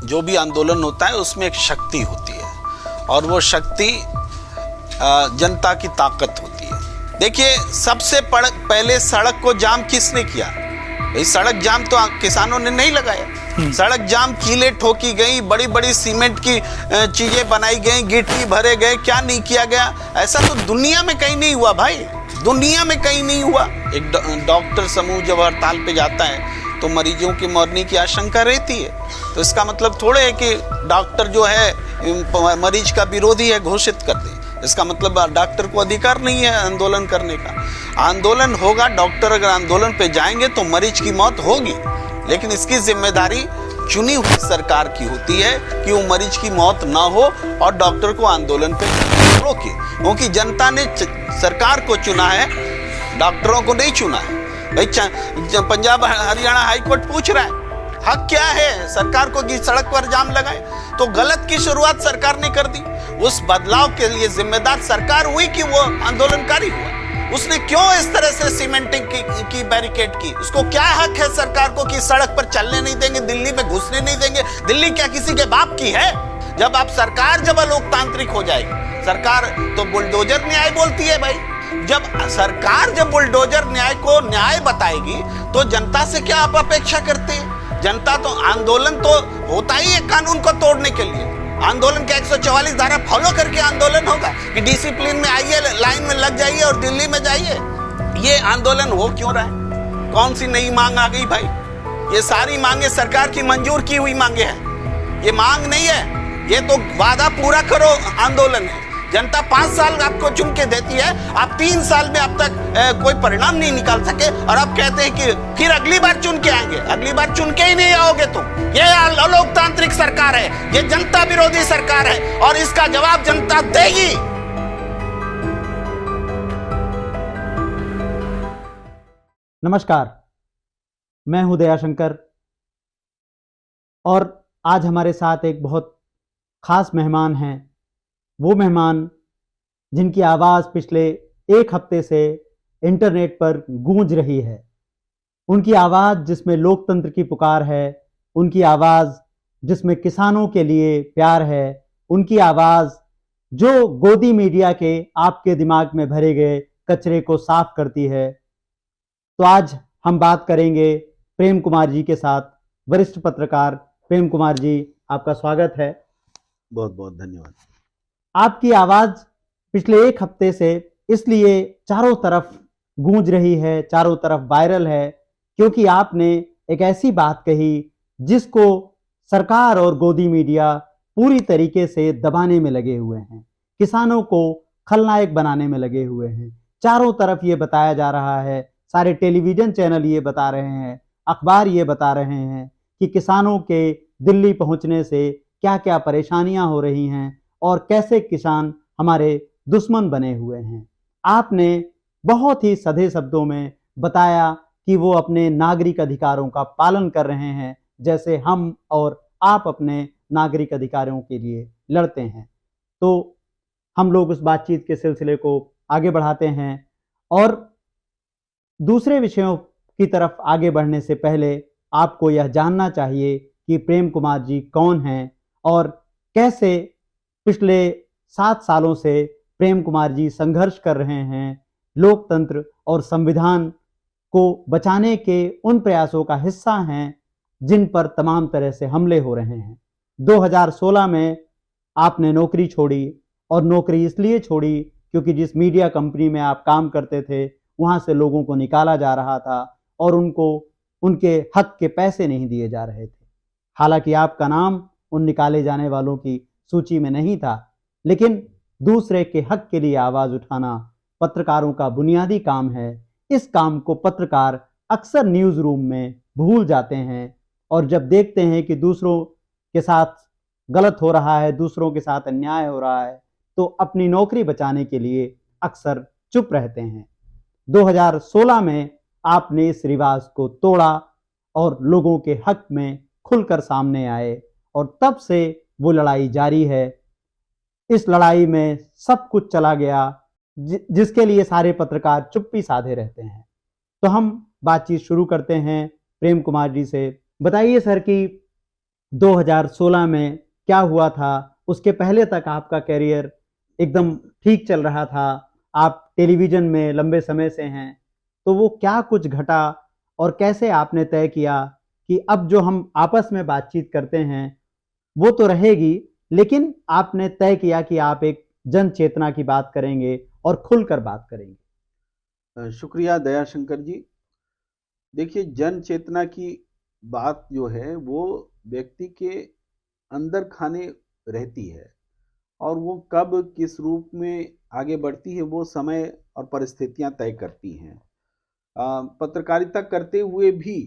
जो भी आंदोलन होता है उसमें एक शक्ति होती है और वो शक्ति जनता की ताकत होती है। देखिए, सबसे पहले सड़क को जाम किसने किया? भाई सड़क जाम तो किसानों ने नहीं लगाया। सड़क जाम कीले ठोकी गई, बड़ी बड़ी सीमेंट की चीजें बनाई गई, गिट्टी भरे गए, क्या नहीं किया गया? ऐसा तो दुनिया में कहीं नहीं हुआ भाई, दुनिया में कहीं नहीं हुआ। एक डॉक्टर समूह जब हड़ताल पे जाता है तो मरीजों की मरने की आशंका रहती है, तो इसका मतलब थोड़े है कि डॉक्टर जो है मरीज का विरोधी है घोषित कर दे। इसका मतलब डॉक्टर को अधिकार नहीं है आंदोलन करने का। आंदोलन होगा, डॉक्टर अगर आंदोलन पे जाएंगे तो मरीज की मौत होगी, लेकिन इसकी जिम्मेदारी चुनी हुई सरकार की होती है कि वो मरीज की मौत ना हो और डॉक्टर को आंदोलन पे रोके, क्योंकि जनता ने सरकार को चुना है, डॉक्टरों को नहीं चुना है। भाई पंजाब हरियाणा हाईकोर्ट पूछ रहा है हक क्या है सरकार को कि सड़क पर जाम लगाए, तो गलत की शुरुआत सरकार ने कर दी। उस बदलाव के लिए जिम्मेदार सरकार हुई कि वो आंदोलनकारी हुआ। उसने क्यों इस तरह से सीमेंटिंग की बैरिकेड की? उसको क्या हक है सरकार को कि सड़क पर चलने नहीं देंगे, दिल्ली में घुसने नहीं देंगे? दिल्ली क्या किसी के बाप की है? जब आप सरकार जब लोकतांत्रिक हो जाएगी, सरकार तो बुलडोजर न्याय बोलती है भाई। जब सरकार जब बुलडोजर न्याय को न्याय बताएगी तो जनता से क्या आप अपेक्षा करते हैं? जनता तो आंदोलन तो होता ही है कानून को तोड़ने के लिए। आंदोलन के 144 धारा फॉलो करके आंदोलन होगा कि डिसिप्लिन में आइए, लाइन में लग जाइए और दिल्ली में जाइए। ये आंदोलन हो क्यों रहा है? कौन सी नई मांग आ गई भाई? ये सारी मांगे सरकार की मंजूर की हुई मांगे हैं, ये मांग नहीं है, ये तो वादा पूरा करो आंदोलन है। जनता 5 साल आपको चुन के देती है, आप 3 साल में अब तक कोई परिणाम नहीं निकाल सके और अब कहते हैं कि फिर अगली बार चुन के आएंगे। अगली बार चुन के ही नहीं आओगे तुम। ये अलोकतांत्रिक सरकार है, ये जनता विरोधी सरकार है और इसका जवाब जनता देगी। नमस्कार, मैं हूं दयाशंकर और आज हमारे साथ एक बहुत खास मेहमान हैं। वो मेहमान जिनकी आवाज़ पिछले 1 हफ्ते से इंटरनेट पर गूंज रही है, उनकी आवाज़ जिसमें लोकतंत्र की पुकार है, उनकी आवाज़ जिसमें किसानों के लिए प्यार है, उनकी आवाज़ जो गोदी मीडिया के आपके दिमाग में भरे गए कचरे को साफ करती है। तो आज हम बात करेंगे प्रेम कुमार जी के साथ। वरिष्ठ पत्रकार प्रेम कुमार जी, आपका स्वागत है। बहुत बहुत धन्यवाद। आपकी आवाज पिछले 1 हफ्ते से इसलिए चारों तरफ गूंज रही है, चारों तरफ वायरल है, क्योंकि आपने एक ऐसी बात कही जिसको सरकार और गोदी मीडिया पूरी तरीके से दबाने में लगे हुए हैं, किसानों को खलनायक बनाने में लगे हुए हैं। चारों तरफ ये बताया जा रहा है, सारे टेलीविजन चैनल ये बता रहे हैं, अखबार ये बता रहे हैं कि किसानों के दिल्ली पहुंचने से क्या क्या परेशानियां हो रही हैं और कैसे किसान हमारे दुश्मन बने हुए हैं। आपने बहुत ही सधे शब्दों में बताया कि वो अपने नागरिक अधिकारों का पालन कर रहे हैं, जैसे हम और आप अपने नागरिक अधिकारों के लिए लड़ते हैं। तो हम लोग उस बातचीत के सिलसिले को आगे बढ़ाते हैं और दूसरे विषयों की तरफ आगे बढ़ने से पहले आपको यह जानना चाहिए कि प्रेम कुमार जी कौन हैं और कैसे पिछले 7 सालों से प्रेम कुमार जी संघर्ष कर रहे हैं लोकतंत्र और संविधान को बचाने के उन प्रयासों का हिस्सा हैं जिन पर तमाम तरह से हमले हो रहे हैं। 2016 में आपने नौकरी छोड़ी और नौकरी इसलिए छोड़ी क्योंकि जिस मीडिया कंपनी में आप काम करते थे वहां से लोगों को निकाला जा रहा था और उनको उनके हक के पैसे नहीं दिए जा रहे थे। हालांकि आपका नाम उन निकाले जाने वालों की सूची में नहीं था, लेकिन दूसरे के हक के लिए आवाज उठाना पत्रकारों का बुनियादी काम है। इस काम को पत्रकार अक्सर न्यूज रूम में भूल जाते हैं और जब देखते हैं कि दूसरों के साथ गलत हो रहा है, दूसरों के साथ अन्याय हो रहा है, तो अपनी नौकरी बचाने के लिए अक्सर चुप रहते हैं। 2016 में आपने इस रिवाज को तोड़ा और लोगों के हक में खुलकर सामने आए और तब से वो लड़ाई जारी है। इस लड़ाई में सब कुछ चला गया जिसके लिए सारे पत्रकार चुप्पी साधे रहते हैं। तो हम बातचीत शुरू करते हैं प्रेम कुमार जी से। बताइए सर कि 2016 में क्या हुआ था, उसके पहले तक आपका करियर एकदम ठीक चल रहा था, आप टेलीविज़न में लंबे समय से हैं, तो वो क्या कुछ घटा और कैसे आपने तय किया कि अब जो हम आपस में बातचीत करते हैं, वो तो रहेगी, लेकिन आपने तय किया कि आप एक जन चेतना की बात करेंगे और खुलकर बात करेंगे? शुक्रिया दयाशंकर जी। देखिए, जन चेतना की बात जो है वो व्यक्ति के अंदर खाने रहती है, और वो कब किस रूप में आगे बढ़ती है वो समय और परिस्थितियां तय करती हैं। पत्रकारिता करते हुए भी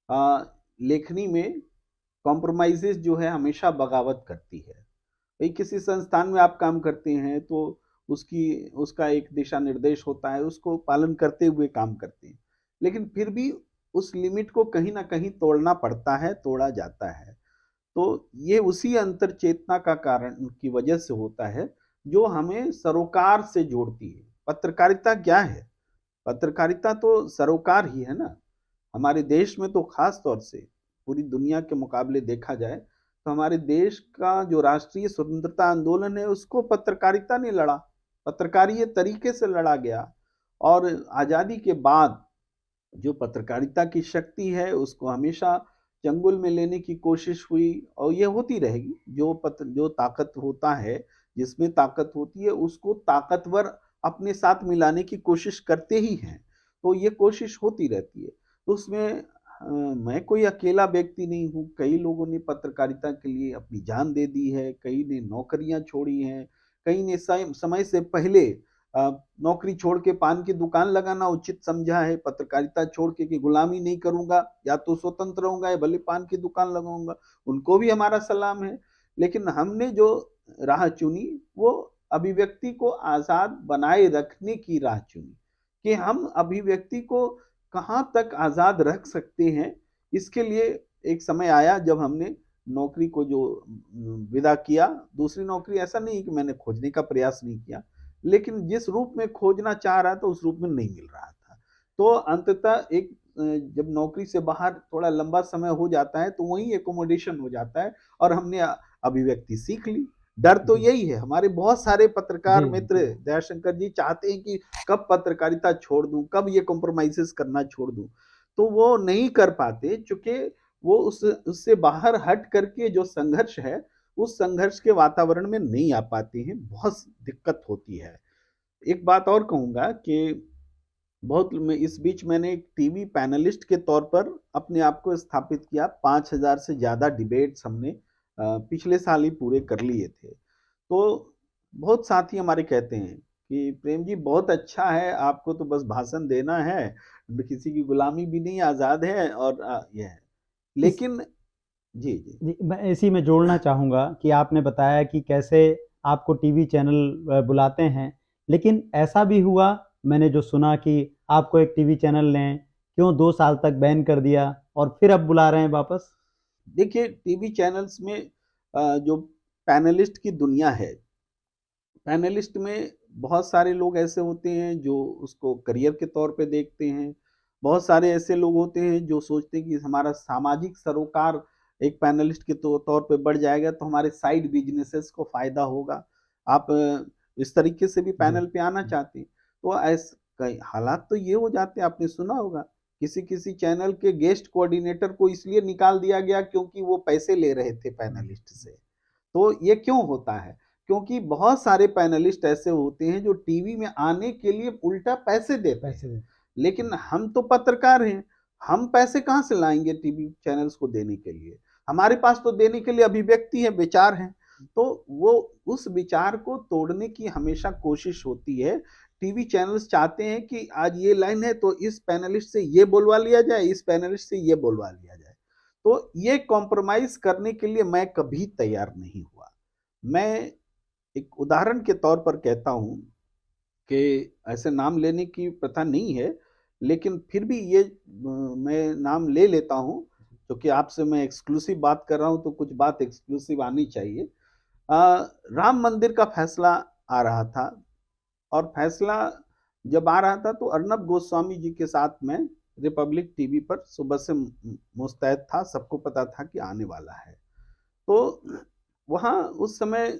लेखनी में कॉम्प्रोमाइज़ेज़ जो है हमेशा बगावत करती है। भाई, किसी संस्थान में आप काम करते हैं तो उसकी उसका एक दिशा निर्देश होता है, उसको पालन करते हुए काम करते हैं। लेकिन फिर भी उस लिमिट को कहीं न कहीं तोड़ना पड़ता है, तोड़ा जाता है। तो ये उसी अंतर चेतना का कारण की वजह से होता है, जो हमें सरोकार से जोड़ती है। पत्रकारिता क्या है? पत्रकारिता तो सरोकार ही है ना। हमारे देश में तो खास तौर से पूरी दुनिया के मुकाबले देखा जाए तो हमारे देश का जो राष्ट्रीय स्वतंत्रता आंदोलन है उसको पत्रकारिता ने लड़ा, पत्रकारीय तरीके से लड़ा गया। और आज़ादी के बाद जो पत्रकारिता की शक्ति है उसको हमेशा चंगुल में लेने की कोशिश हुई, और ये होती रहेगी। जो ताकत होता है, जिसमें ताकत होती है उसको ताकतवर अपने साथ मिलाने की कोशिश करते ही हैं। तो ये कोशिश होती रहती है। तो उसमें मैं कोई अकेला व्यक्ति नहीं हूँ, कई लोगों ने पत्रकारिता के लिए अपनी जान दे दी है, कई ने नौकरियां छोड़ी हैं, कई ने समय से पहले अ, नौकरी छोड़ के पान की दुकान लगाना उचित समझा है, पत्रकारिता छोड़ के कि गुलामी नहीं करूंगा, या तो स्वतंत्र रहूंगा या भले पान की दुकान लगाऊंगा। उनको भी हमारा सलाम है। लेकिन हमने जो राह चुनी वो अभिव्यक्ति को आजाद बनाए रखने की राह चुनी, कि हम अभिव्यक्ति को कहाँ तक आजाद रख सकते हैं। इसके लिए एक समय आया जब हमने नौकरी को जो विदा किया। दूसरी नौकरी ऐसा नहीं कि मैंने खोजने का प्रयास नहीं किया, लेकिन जिस रूप में खोजना चाह रहा था उस रूप में नहीं मिल रहा था। तो अंततः एक जब नौकरी से बाहर थोड़ा लंबा समय हो जाता है तो वही एकोमोडेशन हो जाता है, और हमने अभिव्यक्ति सीख ली। डर तो जी, यही है, हमारे बहुत सारे पत्रकार जी, मित्र जी। दयाशंकर जी चाहते हैं कि कब पत्रकारिता छोड़ दूं, कब ये कॉम्प्रोमाइजेस करना छोड़ दूं। तो वो नहीं कर पाते, चूंकि वो उससे बाहर हट करके जो संघर्ष है उस संघर्ष के वातावरण में नहीं आ पाते हैं, बहुत दिक्कत होती है। एक बात और कहूंगा कि बहुत में इस बीच मैंने एक टीवी पैनलिस्ट के तौर पर अपने आप को स्थापित किया। 5,000 से ज्यादा डिबेट्स हमने पिछले साल ही पूरे कर लिए थे। तो बहुत साथी हमारे कहते हैं कि प्रेम जी बहुत अच्छा है, आपको तो बस भाषण देना है, किसी की गुलामी भी नहीं, आजाद है, और यह है। इस लेकिन जी जी। जी, मैं इसी में जोड़ना चाहूँगा कि आपने बताया कि कैसे आपको टीवी चैनल बुलाते हैं, लेकिन ऐसा भी हुआ, मैंने जो सुना कि आपको एक टीवी चैनल ने क्यों 2 साल तक बैन कर दिया और फिर अब बुला रहे हैं वापस? देखिए, टीवी चैनल्स में जो पैनलिस्ट की दुनिया है, पैनलिस्ट में बहुत सारे लोग ऐसे होते हैं जो उसको करियर के तौर पे देखते हैं। बहुत सारे ऐसे लोग होते हैं जो सोचते हैं कि हमारा सामाजिक सरोकार एक पैनलिस्ट के तौर पे बढ़ जाएगा तो हमारे साइड बिजनेसेस को फायदा होगा। आप इस तरीके से भी जी। पैनल पे आना चाहते हैं। तो ऐसे कई हालात तो ये हो जाते हैं, आपने सुना होगा किसी किसी चैनल के गेस्ट कोऑर्डिनेटर को इसलिए निकाल दिया गया क्योंकि वो पैसे ले रहे थे पैनलिस्ट से। तो ये क्यों होता है? क्योंकि बहुत सारे पैनलिस्ट ऐसे होते हैं जो टीवी में आने के लिए उल्टा पैसे देते हैं। पैसे दें। लेकिन हम तो पत्रकार हैं, हम पैसे कहाँ से लाएंगे टीवी चैनल्स को देने के लिए? हमारे पास तो देने के लिए अभिव्यक्ति है, विचार हैं। तो वो उस विचार को तोड़ने की हमेशा कोशिश होती है। टीवी चैनल्स चाहते हैं कि आज ये लाइन है तो इस पैनलिस्ट से ये बोलवा लिया जाए, इस पैनलिस्ट से ये बोलवा लिया जाए। तो ये कॉम्प्रोमाइज करने के लिए मैं कभी तैयार नहीं हुआ। मैं एक उदाहरण के तौर पर कहता हूँ कि ऐसे नाम लेने की प्रथा नहीं है, लेकिन फिर भी ये मैं नाम ले लेता हूँ क्योंकि आपसे मैं एक्सक्लूसिव बात कर रहा हूँ तो कुछ बात एक्सक्लूसिव आनी चाहिए। राम मंदिर का फैसला आ रहा था, और फैसला जब आ रहा था तो अर्नब गोस्वामी जी के साथ मैं रिपब्लिक टीवी पर सुबह से मुस्तैद था, सबको पता था कि आने वाला है। तो वहाँ उस समय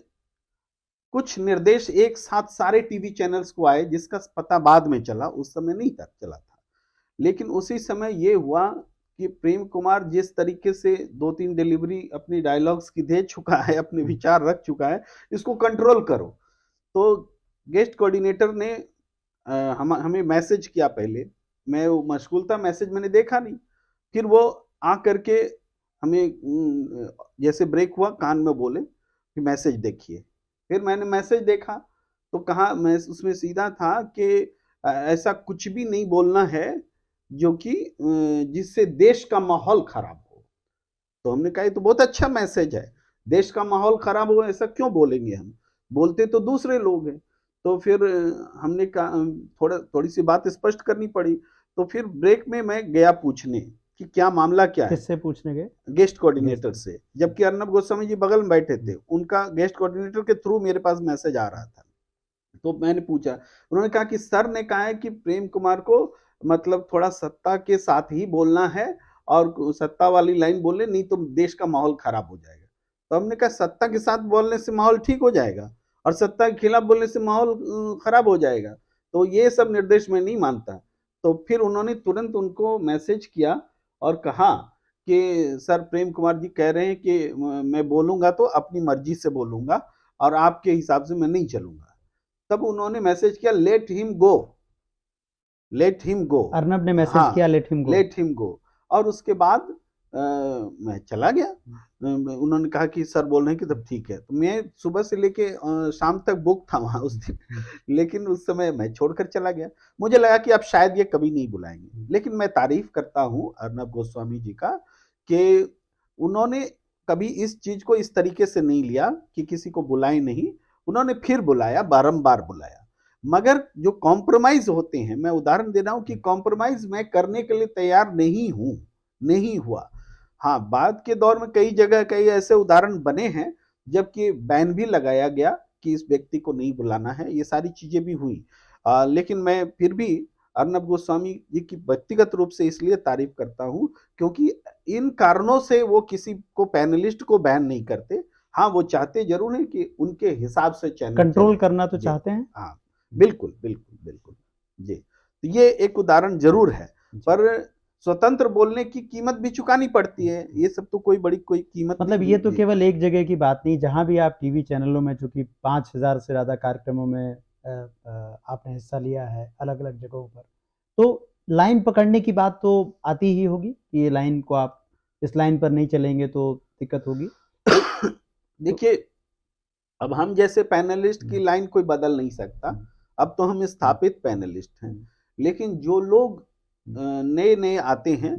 कुछ निर्देश एक साथ सारे टीवी चैनल्स को आए, जिसका पता बाद में चला, उस समय नहीं था चला था। लेकिन उसी समय ये हुआ कि प्रेम कुमार जिस तरीके से 2-3 डिलीवरी अपनी डायलॉग्स की दे चुका है, अपने विचार रख चुका है, इसको कंट्रोल करो। तो गेस्ट कोऑर्डिनेटर ने हमें मैसेज किया पहले। मैं वो मशगूल था, मैसेज मैंने देखा नहीं। फिर वो आ करके हमें जैसे ब्रेक हुआ कान में बोले कि मैसेज देखिए। फिर मैंने मैसेज देखा तो कहा, मैं उसमें सीधा था कि ऐसा कुछ भी नहीं बोलना है जो कि जिससे देश का माहौल खराब हो। तो हमने कहा ये तो बहुत अच्छा मैसेज है, देश का माहौल खराब हो ऐसा क्यों बोलेंगे हम, बोलते तो दूसरे लोग हैं। तो फिर हमने कहा थोड़ी सी बात स्पष्ट करनी पड़ी। तो फिर ब्रेक में मैं गया पूछने कि क्या मामला क्या है। किससे पूछने गए? गेस्ट कोऑर्डिनेटर से, जबकि अर्नब गोस्वामी जी बगल में बैठे थे। उनका गेस्ट कोऑर्डिनेटर के थ्रू मेरे पास मैसेज आ रहा था। तो मैंने पूछा, उन्होंने कहा कि सर ने कहा है कि प्रेम कुमार को मतलब थोड़ा सत्ता के साथ ही बोलना है और सत्ता वाली लाइन बोले, नहीं तो देश का माहौल खराब हो जाएगा। तो हमने कहा सत्ता के साथ बोलने से माहौल ठीक हो जाएगा और सत्ता के खिलाफ बोलने से माहौल खराब हो जाएगा, तो ये सब निर्देश मैं नहीं मानता। तो फिर उन्होंने तुरंत उनको मैसेज किया और कहा कि सर प्रेम कुमार जी कह रहे हैं कि मैं बोलूंगा तो अपनी मर्जी से बोलूंगा और आपके हिसाब से मैं नहीं चलूंगा। तब उन्होंने मैसेज किया let him go, let him go. Arnab ने मैसेज हाँ, किया let him go. Let him go. और उसके बाद मैं चला गया। उन्होंने कहा कि सर बोल रहे हैं कि तब ठीक है। तो मैं सुबह से लेके शाम तक बुक था वहां उस दिन, लेकिन उस समय मैं छोड़कर चला गया। मुझे लगा कि अब शायद ये कभी नहीं बुलाएंगे। लेकिन मैं तारीफ करता हूँ अर्नब गोस्वामी जी का कि उन्होंने कभी इस चीज को इस तरीके से नहीं लिया कि किसी को बुलाए नहीं, उन्होंने फिर बुलाया, बारंबार बुलाया। मगर जो कॉम्प्रोमाइज होते हैं, मैं उदाहरण दे रहा हूं कि कॉम्प्रोमाइज मैं करने के लिए तैयार नहीं हूं, नहीं हुआ। हाँ, बाद के दौर में कई जगह कई ऐसे उदाहरण बने हैं जबकि बैन भी लगाया गया कि इस व्यक्ति को नहीं बुलाना है, ये सारी चीजें भी हुई। लेकिन मैं फिर भी अर्नब गोस्वामी जी की व्यक्तिगत रूप से इसलिए तारीफ करता हूं क्योंकि इन कारणों से वो किसी को पैनलिस्ट को बैन नहीं करते। हाँ, वो चाहते जरूर है कि उनके हिसाब से चैनल कंट्रोल चले। करना तो जी, चाहते हैं। हाँ, बिल्कुल बिल्कुल बिल्कुल। जी, तो ये एक उदाहरण जरूर है, पर स्वतंत्र बोलने की कीमत भी चुकानी पड़ती है। ये सब तो कोई बड़ी कोई कीमत मतलब नहीं ये है। तो जी, केवल एक जगह की बात नहीं, जहां भी आप टीवी चैनलों में, चूंकि 5000 से ज्यादा कार्यक्रमों में आपने हिस्सा लिया है अलग अलग जगहों पर, तो लाइन पकड़ने की बात तो आती ही होगी कि ये लाइन को आप इस लाइन पर नहीं चलेंगे तो दिक्कत होगी। देखिए, अब हम जैसे पैनलिस्ट की लाइन कोई बदल नहीं सकता। अब तो हम स्थापित पैनलिस्ट हैं। लेकिन जो लोग नए नए आते हैं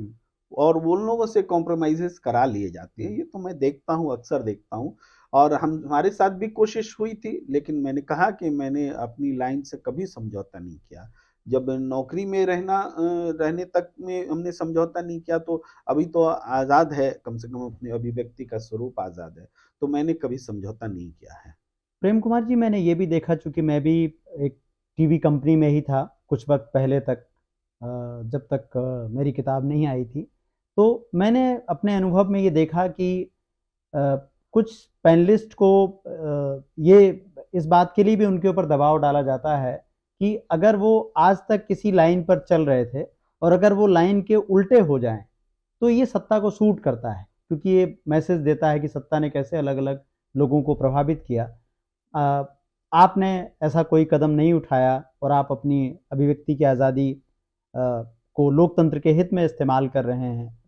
और वो लोगों से कॉम्प्रोमाइजेस करा लिए जाते हैं, ये तो मैं देखता हूँ, अक्सर देखता हूँ। और हमारे साथ भी कोशिश हुई थी, लेकिन मैंने कहा कि मैंने अपनी लाइन से कभी समझौता नहीं किया। जब नौकरी में रहने तक में हमने समझौता नहीं किया, तो अभी तो आज़ाद है, कम से कम अपने अभिव्यक्ति का स्वरूप आज़ाद है, तो मैंने कभी समझौता नहीं किया है। प्रेम कुमार जी, मैंने ये भी देखा, चूंकि मैं भी एक टीवी कंपनी में ही था कुछ वक्त पहले तक, जब तक मेरी किताब नहीं आई थी, तो मैंने अपने अनुभव में ये देखा कि कुछ पैनलिस्ट को ये इस बात के लिए भी उनके ऊपर दबाव डाला जाता है कि अगर वो आज तक किसी लाइन पर चल रहे थे और अगर वो लाइन के उल्टे हो जाएं तो ये सत्ता को सूट करता है, क्योंकि ये मैसेज देता है कि सत्ता ने कैसे अलग अलग लोगों को प्रभावित किया। आपने ऐसा कोई कदम नहीं उठाया और आप अपनी अभिव्यक्ति की आज़ादी को लोकतंत्र के हित में इस्तेमाल कर रहे हैं,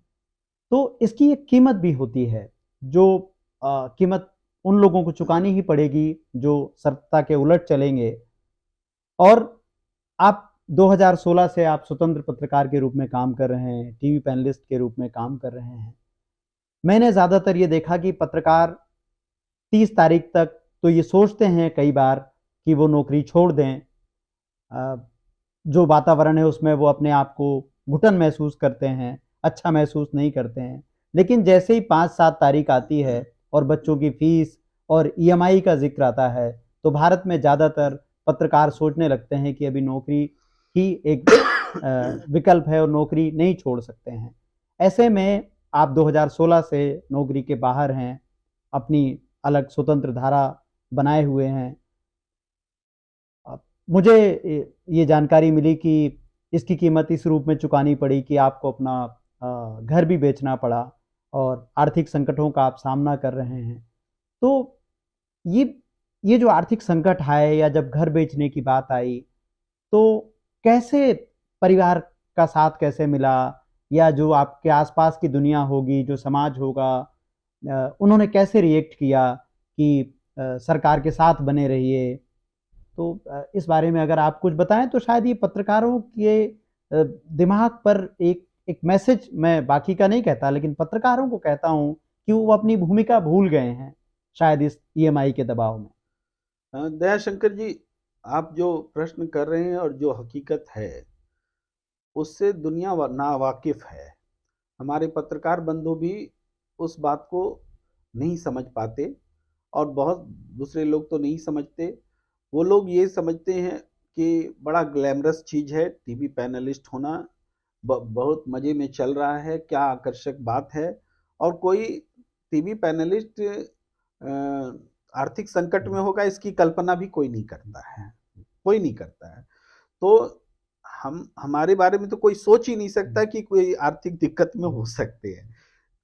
तो इसकी एक कीमत भी होती है, जो कीमत उन लोगों को चुकानी ही पड़ेगी जो सत्ता के उलट चलेंगे। और आप 2016 से आप स्वतंत्र पत्रकार के रूप में काम कर रहे हैं, टीवी पैनलिस्ट के रूप में काम कर रहे हैं। मैंने ज़्यादातर ये देखा कि पत्रकार 30 तारीख तक तो ये सोचते हैं कई बार कि वो नौकरी छोड़ दें, जो वातावरण है उसमें वो अपने आप को घुटन महसूस करते हैं, अच्छा महसूस नहीं करते हैं। लेकिन जैसे ही 5-7 तारीख आती है और बच्चों की फीस और ईएमआई का जिक्र आता है, तो भारत में ज़्यादातर पत्रकार सोचने लगते हैं कि अभी नौकरी ही एक विकल्प है और नौकरी नहीं छोड़ सकते हैं। ऐसे में आप 2016 से नौकरी के बाहर हैं, अपनी अलग स्वतंत्र धारा बनाए हुए हैं। मुझे ये जानकारी मिली कि इसकी कीमत इस रूप में चुकानी पड़ी कि आपको अपना घर भी बेचना पड़ा और आर्थिक संकटों का आप सामना कर रहे हैं। तो ये ये जो आर्थिक संकट आए या जब घर बेचने की बात आई, तो कैसे परिवार का साथ कैसे मिला, या जो आपके आसपास की दुनिया होगी, जो समाज होगा, उन्होंने कैसे रिएक्ट किया कि सरकार के साथ बने रहिए? तो इस बारे में अगर आप कुछ बताएं तो शायद ये पत्रकारों के दिमाग पर एक मैसेज, मैं बाकी का नहीं कहता लेकिन पत्रकारों को कहता हूं कि वो अपनी भूमिका भूल गए हैं शायद इस ईएमआई के दबाव में। दयाशंकर जी, आप जो प्रश्न कर रहे हैं और जो हकीकत है उससे दुनिया ना वाकिफ है। हमारे पत्रकार बंधु भी उस बात को नहीं समझ पाते और बहुत दूसरे लोग तो नहीं समझते। वो लोग ये समझते हैं कि बड़ा ग्लैमरस चीज़ है टीवी पैनलिस्ट होना, बहुत मज़े में चल रहा है, क्या आकर्षक बात है। और कोई टीवी पैनलिस्ट आर्थिक संकट में होगा इसकी कल्पना भी कोई नहीं करता है, कोई नहीं करता है। तो हमारे बारे में तो कोई सोच ही नहीं सकता कि कोई आर्थिक दिक्कत में हो सकते हैं।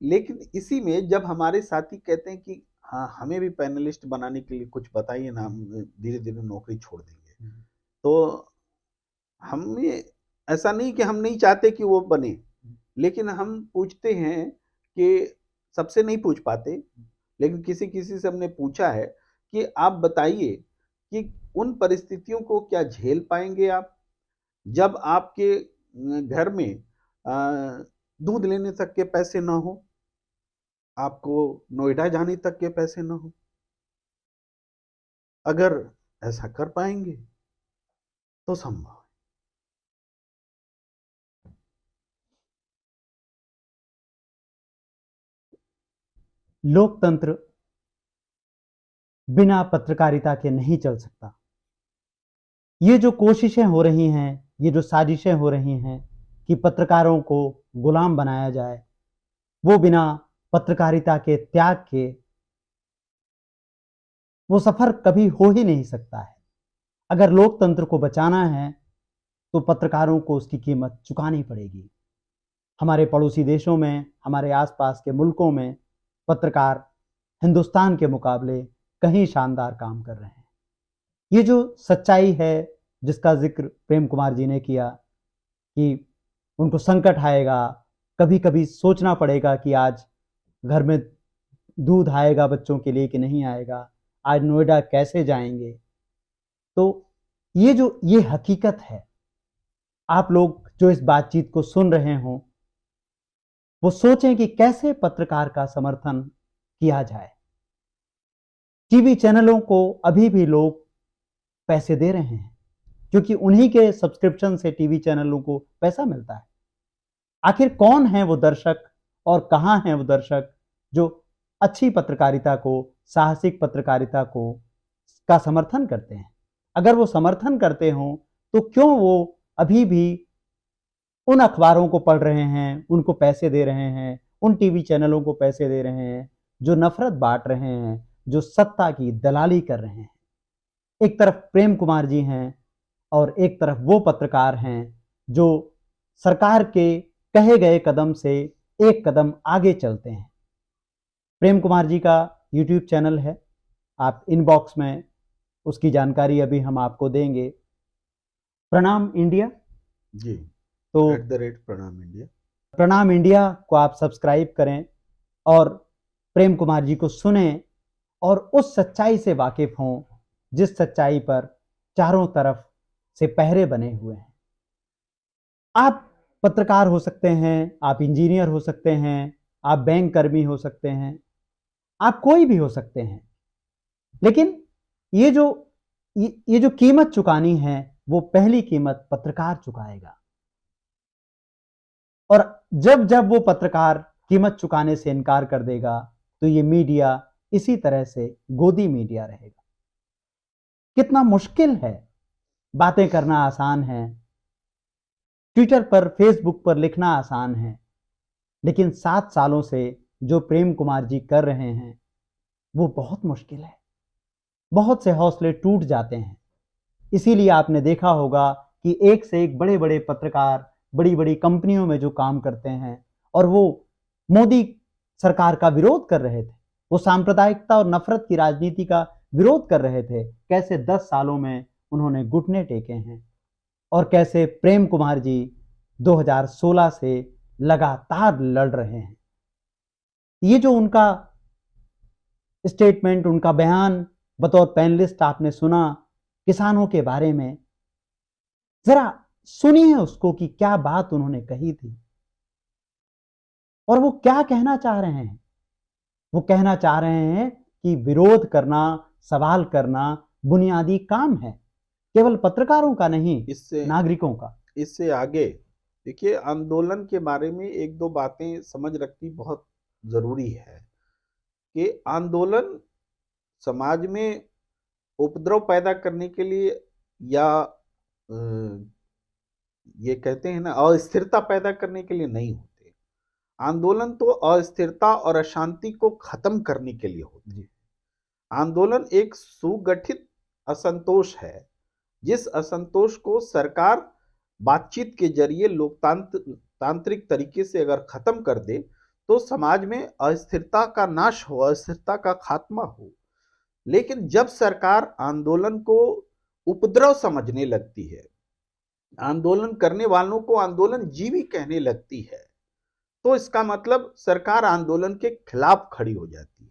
लेकिन इसी में जब हमारे साथी कहते हैं कि हाँ, हमें भी पैनलिस्ट बनाने के लिए कुछ बताइए ना, हम धीरे धीरे नौकरी छोड़ देंगे, तो हम ये ऐसा नहीं कि हम नहीं चाहते कि वो बने, लेकिन हम पूछते हैं कि सबसे नहीं पूछ पाते, लेकिन किसी किसी से हमने पूछा है कि आप बताइए कि उन परिस्थितियों को क्या झेल पाएंगे आप जब आपके घर में दूध लेने तक के पैसे ना हो, आपको नोएडा जाने तक के पैसे ना हो। अगर ऐसा कर पाएंगे तो संभव है। लोकतंत्र बिना पत्रकारिता के नहीं चल सकता। ये जो कोशिशें हो रही हैं, ये जो साजिशें हो रही हैं कि पत्रकारों को गुलाम बनाया जाए, वो बिना पत्रकारिता के त्याग के वो सफर कभी हो ही नहीं सकता है। अगर लोकतंत्र को बचाना है तो पत्रकारों को उसकी कीमत चुकानी पड़ेगी। हमारे पड़ोसी देशों में, हमारे आसपास के मुल्कों में पत्रकार हिंदुस्तान के मुकाबले कहीं शानदार काम कर रहे हैं। ये जो सच्चाई है जिसका जिक्र प्रेम कुमार जी ने किया कि उनको संकट आएगा, कभी कभी सोचना पड़ेगा कि आज घर में दूध आएगा बच्चों के लिए कि नहीं आएगा, आज नोएडा कैसे जाएंगे। तो ये हकीकत है। आप लोग जो इस बातचीत को सुन रहे हों वो सोचें कि कैसे पत्रकार का समर्थन किया जाए। टीवी चैनलों को अभी भी लोग पैसे दे रहे हैं क्योंकि उन्हीं के सब्सक्रिप्शन से टीवी चैनलों को पैसा मिलता है। आखिर कौन है वो दर्शक और कहां है वो दर्शक जो अच्छी पत्रकारिता को, साहसिक पत्रकारिता को का समर्थन करते हैं? अगर वो समर्थन करते हों तो क्यों वो अभी भी उन अखबारों को पढ़ रहे हैं, उनको पैसे दे रहे हैं, उन टीवी चैनलों को पैसे दे रहे हैं जो नफरत बांट रहे हैं, जो सत्ता की दलाली कर रहे हैं? एक तरफ प्रेम कुमार जी हैं और एक तरफ वो पत्रकार हैं जो सरकार के कहे गए कदम से एक कदम आगे चलते हैं। प्रेम कुमार जी का यूट्यूब चैनल है, आप इनबॉक्स में उसकी जानकारी अभी हम आपको देंगे। प्रणाम इंडिया जी, तो प्रणाम इंडिया, प्रणाम इंडिया को आप सब्सक्राइब करें और प्रेम कुमार जी को सुने और उस सच्चाई से वाकिफ हों जिस सच्चाई पर चारों तरफ से पहरे बने हुए हैं। आप पत्रकार हो सकते हैं, आप इंजीनियर हो सकते हैं, आप बैंक कर्मी हो सकते हैं, आप कोई भी हो सकते हैं, लेकिन ये जो ये जो कीमत चुकानी है वो पहली कीमत पत्रकार चुकाएगा। और जब जब वो पत्रकार कीमत चुकाने से इनकार कर देगा तो ये मीडिया इसी तरह से गोदी मीडिया रहेगा। कितना मुश्किल है, बातें करना आसान है, ट्विटर पर, फेसबुक पर लिखना आसान है, लेकिन 7 सालों से जो प्रेम कुमार जी कर रहे हैं वो बहुत मुश्किल है। बहुत से हौसले टूट जाते हैं। इसीलिए आपने देखा होगा कि एक से एक बड़े बड़े पत्रकार बड़ी बड़ी कंपनियों में जो काम करते हैं और वो मोदी सरकार का विरोध कर रहे थे, वो सांप्रदायिकता और नफरत की राजनीति का विरोध कर रहे थे, कैसे 10 सालों में उन्होंने घुटने टेके हैं और कैसे प्रेम कुमार जी 2016 से लगातार लड़ रहे हैं। ये जो उनका स्टेटमेंट, उनका बयान बतौर पैनलिस्ट आपने सुना किसानों के बारे में, जरा सुनिए उसको कि क्या बात उन्होंने कही थी और वो क्या कहना चाह रहे हैं। वो कहना चाह रहे हैं कि विरोध करना, सवाल करना बुनियादी काम है, केवल पत्रकारों का नहीं, इससे नागरिकों का। इससे आगे देखिए, आंदोलन के बारे में एक दो बातें समझ रखनी बहुत जरूरी है कि आंदोलन समाज में उपद्रव पैदा करने के लिए या ये कहते हैं ना अस्थिरता पैदा करने के लिए नहीं होते। आंदोलन तो अस्थिरता और अशांति को खत्म करने के लिए होते हैं। आंदोलन एक सुगठित असंतोष है, जिस असंतोष को सरकार बातचीत के जरिए तांत्रिक तरीके से अगर खत्म कर दे तो समाज में अस्थिरता का नाश हो, अस्थिरता का खात्मा हो। लेकिन जब सरकार आंदोलन को उपद्रव समझने लगती है, आंदोलन करने वालों को आंदोलन जीवी कहने लगती है, तो इसका मतलब सरकार आंदोलन के खिलाफ खड़ी हो जाती है।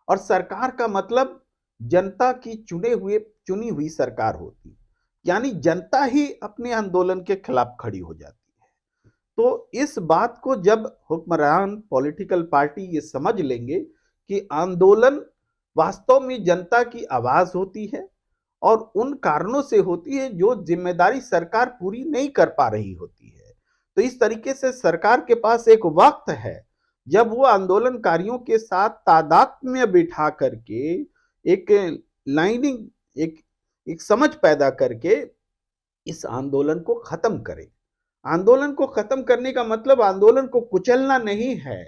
और सरकार का मतलब जनता की चुनी हुई सरकार होती है, यानी जनता ही अपने आंदोलन के खिलाफ खड़ी हो जाती है। तो इस बात को जब हुक्मरान पॉलिटिकल पार्टी ये समझ लेंगे कि आंदोलन वास्तव में जनता की आवाज होती है और उन कारणों से होती है जो जिम्मेदारी सरकार पूरी नहीं कर पा रही होती है, तो इस तरीके से सरकार के पास एक वक्त है जब वो आंदोलनकारियों के साथ तादात्म्य बिठा करके एक लाइनिंग, एक समझ पैदा करके इस आंदोलन को खत्म करे। आंदोलन को खत्म करने का मतलब आंदोलन को कुचलना नहीं है।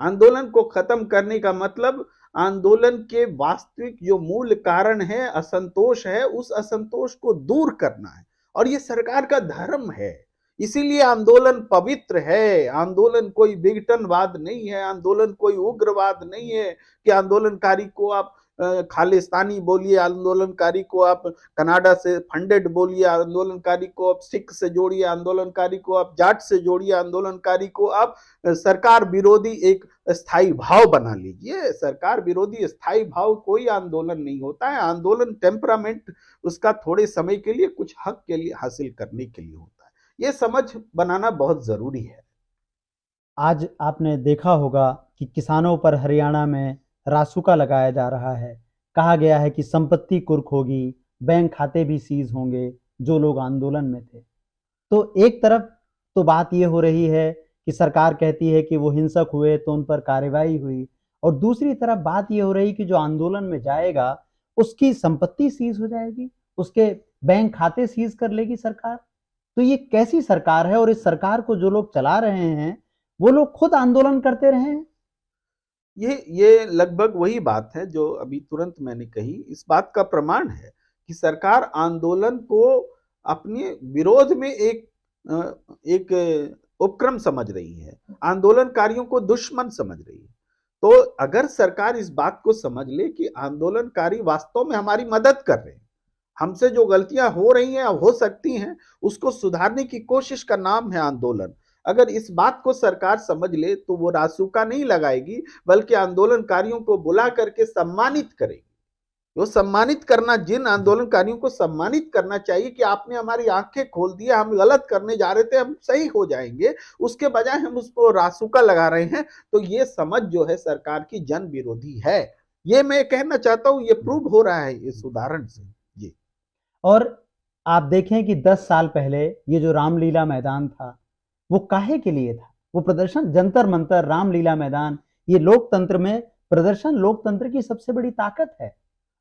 आंदोलन को खत्म करने का मतलब आंदोलन के वास्तविक जो मूल कारण है, असंतोष है, उस असंतोष को दूर करना है। और ये सरकार का धर्म है, इसीलिए आंदोलन पवित्र है। आंदोलन कोई विघटनवाद नहीं है, आंदोलन कोई उग्रवाद नहीं है कि आंदोलनकारी को आप खालिस्तानी बोलिए, आंदोलनकारी को आप कनाडा से फंडेड बोलिए, आंदोलनकारी को आप सिख से जोड़िए, आंदोलनकारी को आप जाट से जोड़िए, आंदोलनकारी को आप सरकार विरोधी एक स्थायी भाव बना लीजिए। सरकार विरोधी स्थायी भाव कोई आंदोलन नहीं होता है। आंदोलन टेम्परामेंट उसका थोड़े समय के लिए, कुछ हक के लिए हासिल करने के लिए होता है। ये समझ बनाना बहुत जरूरी है। आज आपने देखा होगा कि किसानों पर हरियाणा में रासुका लगाया जा रहा है। कहा गया है कि संपत्ति कुर्क होगी, बैंक खाते भी सीज होंगे जो लोग आंदोलन में थे। तो एक तरफ तो बात ये हो रही है कि सरकार कहती है कि वो हिंसक हुए तो उन पर कार्रवाई हुई, और दूसरी तरफ बात ये हो रही कि जो आंदोलन में जाएगा उसकी संपत्ति सीज हो जाएगी, उसके बैंक खाते सीज कर लेगी सरकार। तो ये कैसी सरकार है? और इस सरकार को जो लोग चला रहे हैं वो लोग खुद आंदोलन करते रहे हैं। ये लगभग वही बात है जो अभी तुरंत मैंने कही। इस बात का प्रमाण है कि सरकार आंदोलन को अपने विरोध में एक उपक्रम समझ रही है, आंदोलनकारियों को दुश्मन समझ रही है। तो अगर सरकार इस बात को समझ ले कि आंदोलनकारी वास्तव में हमारी मदद कर रहे हैं, हमसे जो गलतियां हो रही हैं, हो सकती हैं, उसको सुधारने की कोशिश का नाम है आंदोलन। अगर इस बात को सरकार समझ ले तो वो रासुका नहीं लगाएगी, बल्कि आंदोलनकारियों को बुला करके सम्मानित करेगी। वो सम्मानित करना, जिन आंदोलनकारियों को सम्मानित करना चाहिए कि आपने हमारी आंखें खोल दी, हम गलत करने जा रहे थे, हम सही हो जाएंगे, उसके बजाय हम उसको रासुका लगा रहे हैं। तो ये समझ जो है सरकार की जन विरोधी है। ये मैं कहना चाहता हूं, ये प्रूव हो रहा है इस उदाहरण से। जी। और आप देखें कि 10 साल पहले ये जो रामलीला मैदान था वो काहे के लिए था? वो प्रदर्शन, जंतर मंतर, रामलीला मैदान, ये लोकतंत्र में प्रदर्शन लोकतंत्र की सबसे बड़ी ताकत है।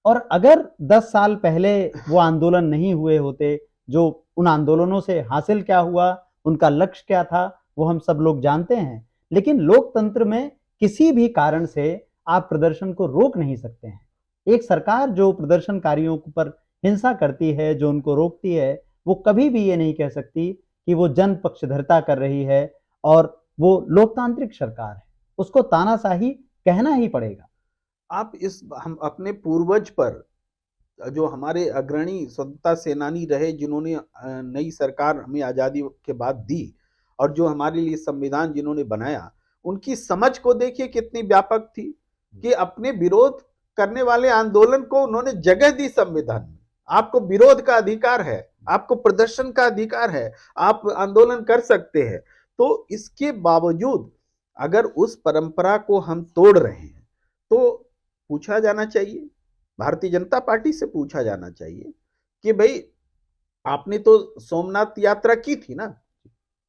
और अगर 10 साल पहले वो आंदोलन नहीं हुए होते, जो उन आंदोलनों से हासिल क्या हुआ, उनका लक्ष्य क्या था, वो हम सब लोग जानते हैं। लेकिन लोकतंत्र में किसी भी कारण से आप प्रदर्शन को रोक नहीं सकते हैं। एक सरकार जो प्रदर्शनकारियों पर हिंसा करती है, जो उनको रोकती है, वो कभी भी ये नहीं कह सकती कि वो जन पक्षधरता कर रही है और वो लोकतांत्रिक सरकार है। उसको तानाशाही कहना ही पड़ेगा। आप इस हम अपने पूर्वज पर, जो हमारे अग्रणी स्वतंत्रता सेनानी रहे, जिन्होंने नई सरकार हमें आजादी के बाद दी और जो हमारे लिए संविधान जिन्होंने बनाया, उनकी समझ को देखिए कितनी व्यापक थी कि अपने विरोध करने वाले आंदोलन को उन्होंने जगह दी संविधान में। आपको विरोध का अधिकार है, आपको प्रदर्शन का अधिकार है, आप आंदोलन कर सकते हैं। तो इसके बावजूद अगर उस परंपरा को हम तोड़ रहे हैं तो पूछा जाना चाहिए, भारतीय जनता पार्टी से पूछा जाना चाहिए कि भाई आपने तो सोमनाथ यात्रा की थी ना।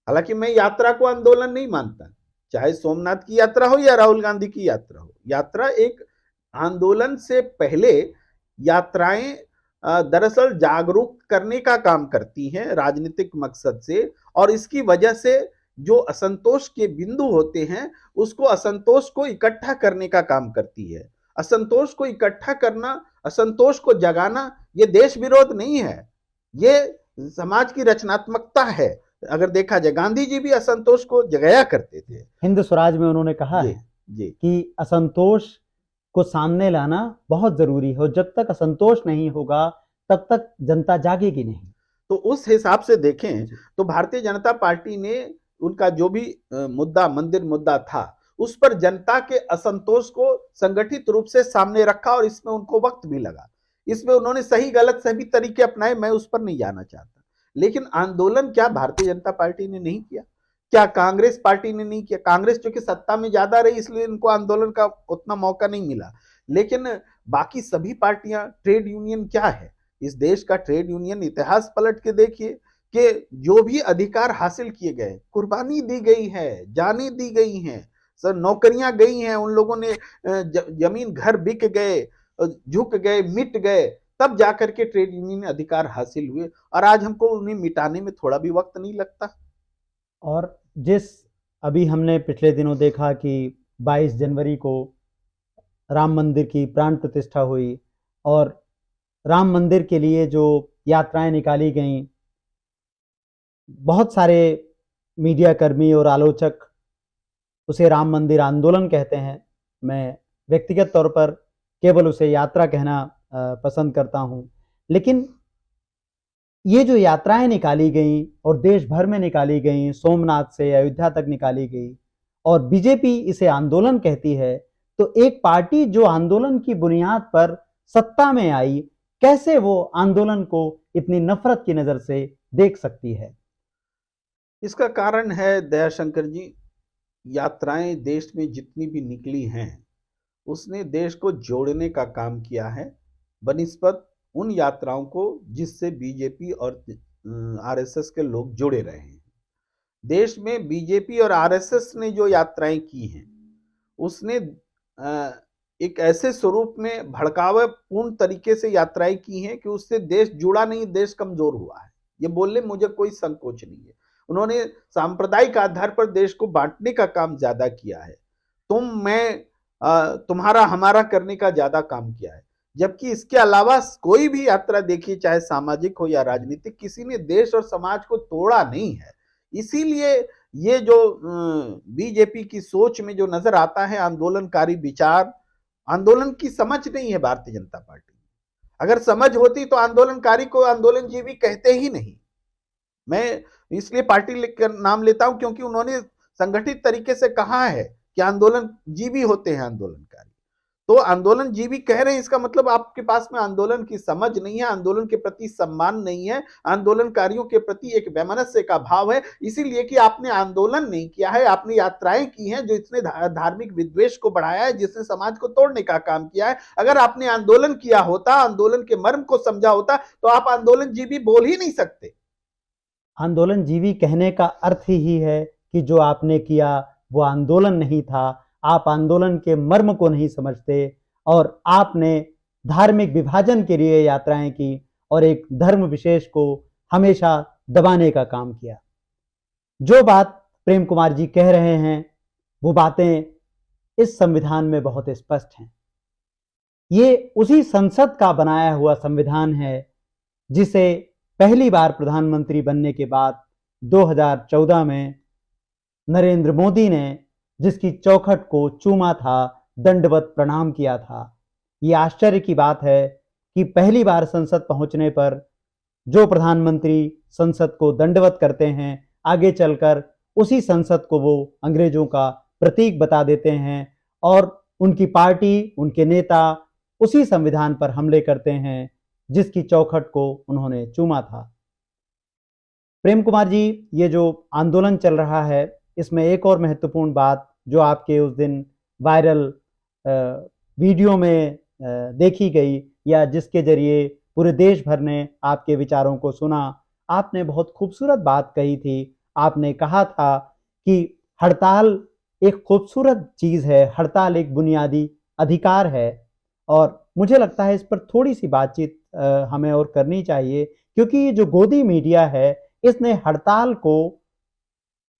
हालांकि मैं यात्रा को आंदोलन नहीं मानता, चाहे सोमनाथ की यात्रा हो या राहुल गांधी की यात्रा हो। यात्रा एक आंदोलन से पहले यात्राएं दरअसल जागरूक करने का काम करती हैं राजनीतिक मकसद से, और इसकी वजह से जो असंतोष के बिंदु होते हैं उसको असंतोष को इकट्ठा करने का काम करती है। असंतोष को इकट्ठा करना, असंतोष को जगाना, ये देश विरोध नहीं है, ये समाज की रचनात्मकता है। अगर देखा जाए, गांधी जी भी असंतोष को जगाया करते थे। हिंद स्वराज में उन्होंने कहा है कि असंतोष को सामने लाना बहुत जरूरी है, और जब तक असंतोष नहीं होगा तब तक जनता जागेगी नहीं। तो उस हिसाब से देखें तो भारतीय जनता पार्टी ने उनका जो भी मुद्दा, मंदिर मुद्दा था, उस पर जनता के असंतोष को संगठित रूप से सामने रखा और इसमें उनको वक्त भी लगा। इसमें उन्होंने सही गलत सभी तरीके अपनाए, मैं उस पर नहीं जाना चाहता। लेकिन आंदोलन क्या भारतीय जनता पार्टी ने नहीं किया? क्या कांग्रेस पार्टी ने नहीं किया? कांग्रेस जो कि सत्ता में ज्यादा रही इसलिए इनको आंदोलन का उतना मौका नहीं मिला, लेकिन बाकी सभी पार्टियां, ट्रेड यूनियन क्या है इस देश का ट्रेड यूनियन इतिहास पलट के देखिए कि जो भी अधिकार हासिल किए गए, कुर्बानी दी गई है, जानें दी गई हैं, सर नौकरियां गई हैं, उन लोगों ने जमीन घर बिक गए, झुक गए, मिट गए, तब जाकर के ट्रेड यूनियन अधिकार हासिल हुए, और आज हमको उन्हें मिटाने में थोड़ा भी वक्त नहीं लगता। और जिस अभी हमने पिछले दिनों देखा कि 22 जनवरी को राम मंदिर की प्राण प्रतिष्ठा हुई और राम मंदिर के लिए जो यात्राएं निकाली गईं, बहुत सारे मीडिया कर्मी और आलोचक उसे राम मंदिर आंदोलन कहते हैं। मैं व्यक्तिगत तौर पर केवल उसे यात्रा कहना पसंद करता हूं। लेकिन ये जो यात्राएं निकाली गईं और देश भर में निकाली गईं, सोमनाथ से अयोध्या तक निकाली गई, और बीजेपी इसे आंदोलन कहती है, तो एक पार्टी जो आंदोलन की बुनियाद पर सत्ता में आई, कैसे वो आंदोलन को इतनी नफरत की नजर से देख सकती है? इसका कारण है दयाशंकर जी, यात्राएं देश में जितनी भी निकली हैं उसने देश को जोड़ने का काम किया है बनिस्बत उन यात्राओं को जिससे बीजेपी और आरएसएस के लोग जुड़े रहे हैं। देश में बीजेपी और आरएसएस ने जो यात्राएं की हैं उसने एक ऐसे स्वरूप में भड़कावापूर्ण तरीके से यात्राएं की हैं कि उससे देश जुड़ा नहीं, देश कमजोर हुआ है। ये बोलने मुझे कोई संकोच नहीं है। उन्होंने सांप्रदायिक आधार पर देश को बांटने का काम ज्यादा किया है, तुम मैं तुम्हारा हमारा करने का ज्यादा काम किया है। जबकि इसके अलावा कोई भी यात्रा देखिए, चाहे सामाजिक हो या राजनीतिक, किसी ने देश और समाज को तोड़ा नहीं है। इसीलिए ये जो बीजेपी की सोच में जो नजर आता है आंदोलनकारी विचार, आंदोलन की समझ नहीं है भारतीय जनता पार्टी। अगर समझ होती तो आंदोलनकारी को आंदोलनजीवी कहते ही नहीं। मैं इसलिए पार्टी का नाम लेता हूं क्योंकि उन्होंने संगठित तरीके से कहा है कि आंदोलनजीवी होते हैं आंदोलनकारी। तो आंदोलनजीवी कह रहे हैं, इसका मतलब आपके पास में आंदोलन की समझ नहीं है, आंदोलन के प्रति सम्मान नहीं है, आंदोलनकारियों के प्रति एक वैमनस्य का भाव है। इसीलिए कि आपने आंदोलन नहीं किया है, आपने यात्राएं की हैं जो इसने धार्मिक विद्वेष को बढ़ाया है, जिसने समाज को तोड़ने का काम किया है। अगर आपने आंदोलन किया होता, आंदोलन के मर्म को समझा होता, तो आप आंदोलनजीवी बोल ही नहीं सकते। आंदोलनजीवी कहने का अर्थ ही है कि जो आपने किया वो आंदोलन नहीं था, आप आंदोलन के मर्म को नहीं समझते, और आपने धार्मिक विभाजन के लिए यात्राएं की और एक धर्म विशेष को हमेशा दबाने का काम किया। जो बात प्रेम कुमार जी कह रहे हैं वो बातें इस संविधान में बहुत स्पष्ट हैं। ये उसी संसद का बनाया हुआ संविधान है जिसे पहली बार प्रधानमंत्री बनने के बाद 2014 में नरेंद्र मोदी ने जिसकी चौखट को चूमा था, दंडवत प्रणाम किया था। ये आश्चर्य की बात है कि पहली बार संसद पहुंचने पर जो प्रधानमंत्री संसद को दंडवत करते हैं, आगे चलकर उसी संसद को वो अंग्रेजों का प्रतीक बता देते हैं और उनकी पार्टी, उनके नेता उसी संविधान पर हमले करते हैं जिसकी चौखट को उन्होंने चूमा था। प्रेम कुमार जी, ये जो आंदोलन चल रहा है इसमें एक और महत्वपूर्ण बात जो आपके उस दिन वायरल वीडियो में देखी गई या जिसके जरिए पूरे देश भर ने आपके विचारों को सुना, आपने बहुत खूबसूरत बात कही थी। आपने कहा था कि हड़ताल एक खूबसूरत चीज है, हड़ताल एक बुनियादी अधिकार है और मुझे लगता है इस पर थोड़ी सी बातचीत हमें और करनी चाहिए क्योंकि ये जो गोदी मीडिया है इसने हड़ताल को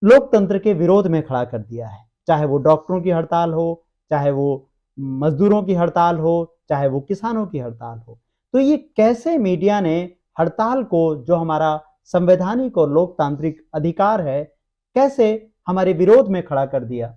लोकतंत्र के विरोध में खड़ा कर दिया है। चाहे वो डॉक्टरों की हड़ताल हो, चाहे वो मजदूरों की हड़ताल हो, चाहे वो किसानों की हड़ताल हो। तो ये कैसे मीडिया ने हड़ताल को, जो हमारा संवैधानिक और लोकतांत्रिक अधिकार है, कैसे हमारे विरोध में खड़ा कर दिया?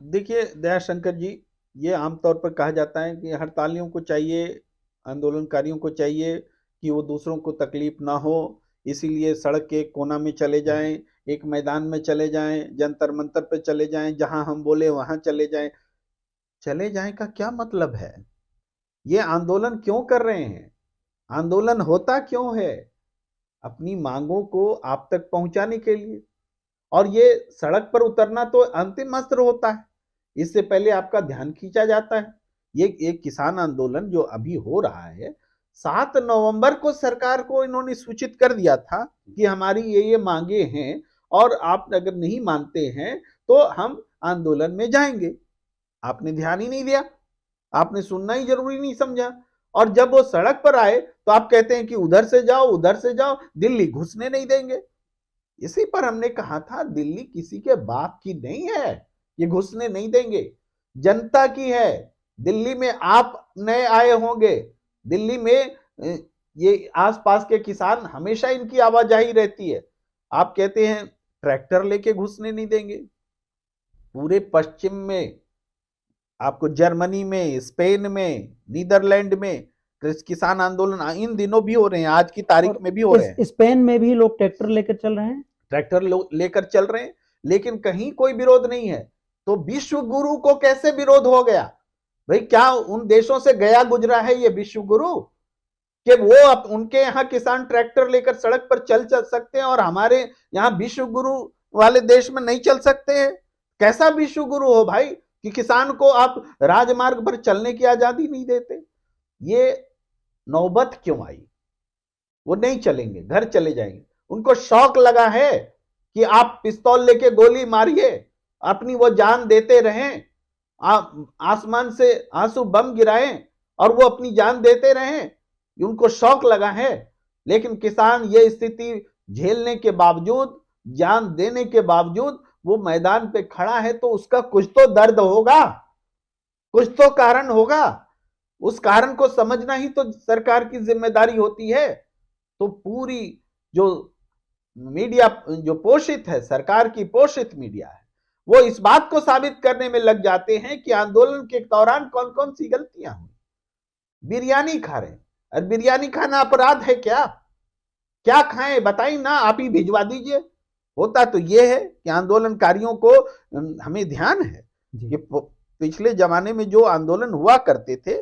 देखिए दयाशंकर जी, ये आमतौर पर कहा जाता है कि हड़तालियों को चाहिए, आंदोलनकारियों को चाहिए कि वो दूसरों को तकलीफ ना हो, इसीलिए सड़क के कोना में चले जाएं, एक मैदान में चले जाएं, जंतर मंतर पे चले जाएं, जहां हम बोले वहां चले जाएं। चले जाएं का क्या मतलब है? ये आंदोलन क्यों कर रहे हैं? आंदोलन होता क्यों है? अपनी मांगों को आप तक पहुंचाने के लिए। और ये सड़क पर उतरना तो अंतिम अस्त्र होता है, इससे पहले आपका ध्यान खींचा जाता है। ये एक किसान आंदोलन जो अभी हो रहा है, 7 नवंबर को सरकार को इन्होंने सूचित कर दिया था कि हमारी ये मांगे हैं और आप अगर नहीं मानते हैं तो हम आंदोलन में जाएंगे। आपने ध्यान ही नहीं दिया, आपने सुनना ही जरूरी नहीं समझा। और जब वो सड़क पर आए तो आप कहते हैं कि उधर से जाओ, उधर से जाओ, दिल्ली घुसने नहीं देंगे। इसी पर हमने कहा था दिल्ली किसी के बाप की नहीं है, ये घुसने नहीं देंगे, जनता की है। दिल्ली में आप नए आए होंगे, दिल्ली में ये आसपास के किसान, हमेशा इनकी आवाजाही रहती है। आप कहते हैं ट्रैक्टर लेके घुसने नहीं देंगे। पूरे पश्चिम में, आपको जर्मनी में, स्पेन में, नीदरलैंड में किसान आंदोलन इन दिनों भी हो रहे हैं, आज की तारीख में भी हो रहे हैं। स्पेन में भी लोग ट्रैक्टर लेकर चल रहे हैं, ट्रैक्टर लेकर चल रहे हैं, लेकिन कहीं कोई विरोध नहीं है। तो विश्व गुरु को कैसे विरोध हो गया? भाई क्या उन देशों से गया गुजरा है ये विश्व गुरु कि वो उनके यहाँ किसान ट्रैक्टर लेकर सड़क पर चल सकते हैं और हमारे यहाँ विश्व गुरु वाले देश में नहीं चल सकते हैं? कैसा विश्व गुरु हो भाई कि किसान को आप राजमार्ग पर चलने की आजादी नहीं देते? ये नौबत क्यों आई? वो नहीं चलेंगे, घर चले जाएंगे। उनको शौक लगा है कि आप पिस्तौल लेके गोली मारिए, अपनी वो जान देते रहें, आप आसमान से आंसू बम गिराएं और वो अपनी जान देते रहें, उनको शौक लगा है। लेकिन किसान ये स्थिति झेलने के बावजूद, जान देने के बावजूद वो मैदान पे खड़ा है, तो उसका कुछ तो दर्द होगा, कुछ तो कारण होगा। उस कारण को समझना ही तो सरकार की जिम्मेदारी होती है। तो पूरी जो मीडिया जो पोषित है, सरकार की पोषित मीडिया है, वो इस बात को साबित करने में लग जाते हैं कि आंदोलन के दौरान कौन कौन सी गलतियां हुई। बिरयानी खा रहे हैं, और बिरयानी खाना अपराध है क्या? क्या खाएं बताइए ना, आप ही भिजवा दीजिए। होता तो ये है कि आंदोलनकारियों को, हमें ध्यान है कि पिछले जमाने में जो आंदोलन हुआ करते थे,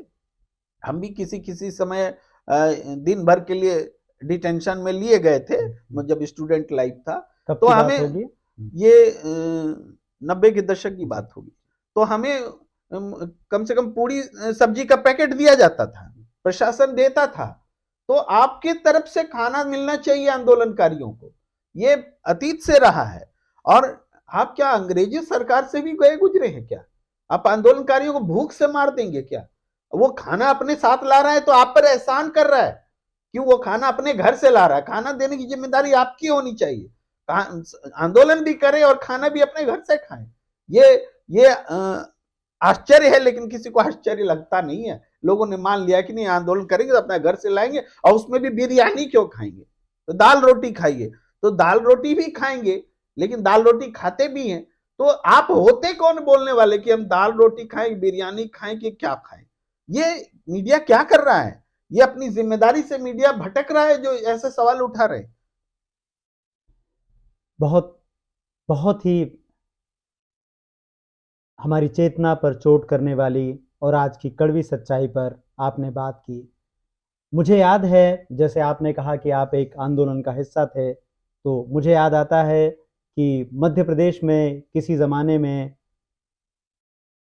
हम भी किसी किसी समय दिन भर के लिए डिटेंशन में लिए गए थे जब स्टूडेंट लाइफ था। तो हमें ये 90 के दशक की बात होगी, तो हमें कम से कम पूरी सब्जी का पैकेट दिया जाता था, प्रशासन देता था। तो आपके तरफ से खाना मिलना चाहिए आंदोलनकारियों को, ये अतीत से रहा है। और आप क्या अंग्रेजी सरकार से भी गए गुजरे हैं क्या? आप आंदोलनकारियों को भूख से मार देंगे क्या? वो खाना अपने साथ ला रहा है तो आप पर एहसान कर रहा है क्यों? वो खाना अपने घर से ला रहा है, खाना देने की जिम्मेदारी आपकी होनी चाहिए। आंदोलन भी करें और खाना भी अपने घर से खाएं। ये आश्चर्य है, लेकिन किसी को आश्चर्य लगता नहीं है। लोगों ने मान लिया कि नहीं, आंदोलन करेंगे तो अपने घर से लाएंगे, और उसमें भी बिरयानी क्यों खाएंगे, तो दाल रोटी खाइए। तो दाल रोटी भी खाएंगे, लेकिन दाल रोटी खाते भी हैं, तो आप होते कौन बोलने वाले कि हम दाल रोटी खाएं, बिरयानी खाएं, कि क्या खाएं? ये मीडिया क्या कर रहा है? ये अपनी जिम्मेदारी से मीडिया भटक रहा है जो ऐसे सवाल उठा रहे। बहुत बहुत ही हमारी चेतना पर चोट करने वाली और आज की कड़वी सच्चाई पर आपने बात की। मुझे याद है, जैसे आपने कहा कि आप एक आंदोलन का हिस्सा थे, तो मुझे याद आता है कि मध्य प्रदेश में किसी ज़माने में